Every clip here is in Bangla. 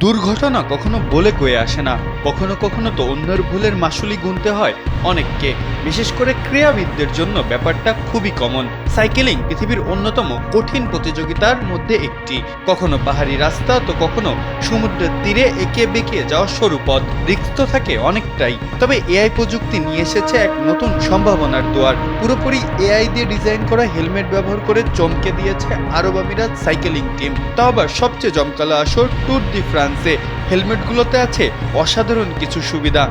দুর্ঘটনা কখনো বলে কয়ে আসে না, কখনো কখনো তো অন্যের ভুলের মাসুলি গুনতে হয় অনেককে। বিশেষ করে ক্রীড়াবিদদের জন্য ব্যাপারটা খুবই কমন। সাইকেলিং পৃথিবীর অন্যতম কঠিন প্রতিযোগিতার মধ্যে একটি। কখনো পাহাড়ি রাস্তা তো কখনো সমুদ্রের তীরে এঁকে বেঁকে যাওয়া সরু পথ। রিস্ক তো থাকে অনেকটাই। তবে এআই প্রযুক্তি নিয়ে এসেছে এক নতুন সম্ভাবনার দুয়ার। পুরোপুরি এআই দিয়ে ডিজাইন করা হেলমেট ব্যবহার করে চমকে দিয়েছে আরব আমিরাত সাইকেলিং টিম। তাও আবার সবচেয়ে জমকালো আসর ট্যুর দি ফ্রান্সে। হেলমেটগুলোতে আছে অসাধারণ কিছু সুবিধা।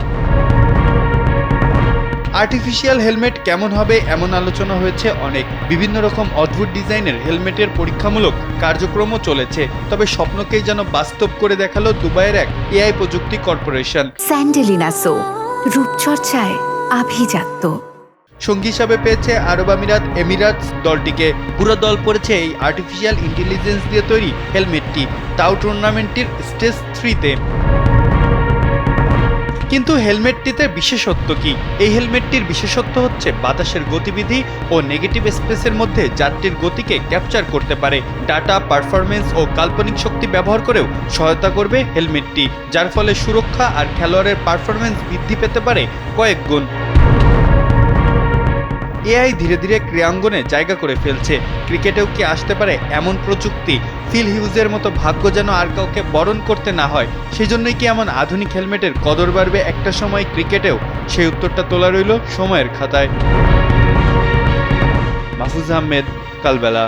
আর্টিফিশিয়াল হেলমেট কেমন হবে এমন আলোচনা হয়েছে অনেক। বিভিন্ন রকম অদ্ভুত ডিজাইনের হেলমেটের পরীক্ষামূলক কার্যক্রমও চলেছে। তবে স্বপ্নকেই যেন বাস্তব করে দেখালো দুবাইয়ের এক এআই প্রযুক্তি কর্পোরেশন। স্যান্ডেলিনা সো, রূপচর্চায় আভিজাত্য। সঙ্গী হিসাবে পেয়েছে আরব এমিরাটস দলটিকে। পুরো দল পড়েছে এই আর্টিফিশিয়াল ইন্টেলিজেন্স দিয়ে তৈরি হেলমেটটি, তাও টুর্নামেন্টটির স্টেজ 3-তে। কিন্তু হেলমেটটিতে বিশেষত্ব কি? এই হেলমেটটির বিশেষত্ব হচ্ছে বাতাসের গতিবিধি ও নেগেটিভ স্পেসের মধ্যে যাত্রীর গতিকে ক্যাপচার করতে পারে। ডাটা, পারফরমেন্স ও কাল্পনিক শক্তি ব্যবহার করেও সহায়তা করবে হেলমেটটি, যার ফলে সুরক্ষা আর খেলোয়াড়ের পারফরমেন্স বৃদ্ধি পেতে পারে কয়েক গুণ। এআই ধীরে ধীরে ক্রীড়াঙ্গনে জায়গা করে ফেলছে। ক্রিকেটেও কি আসতে পারে এমন প্রযুক্তি? ফিল হিউজের মতো ভাগ্য যেন আর কাউকে বরণ করতে না হয়, সেজন্যই কি এমন আধুনিক হেলমেটের কদর বাড়বে একটা সময় ক্রিকেটেও? সেই উত্তরটা তোলা রইল সময়ের খাতায়। মাহফুজ আহমেদ, কালবেলা।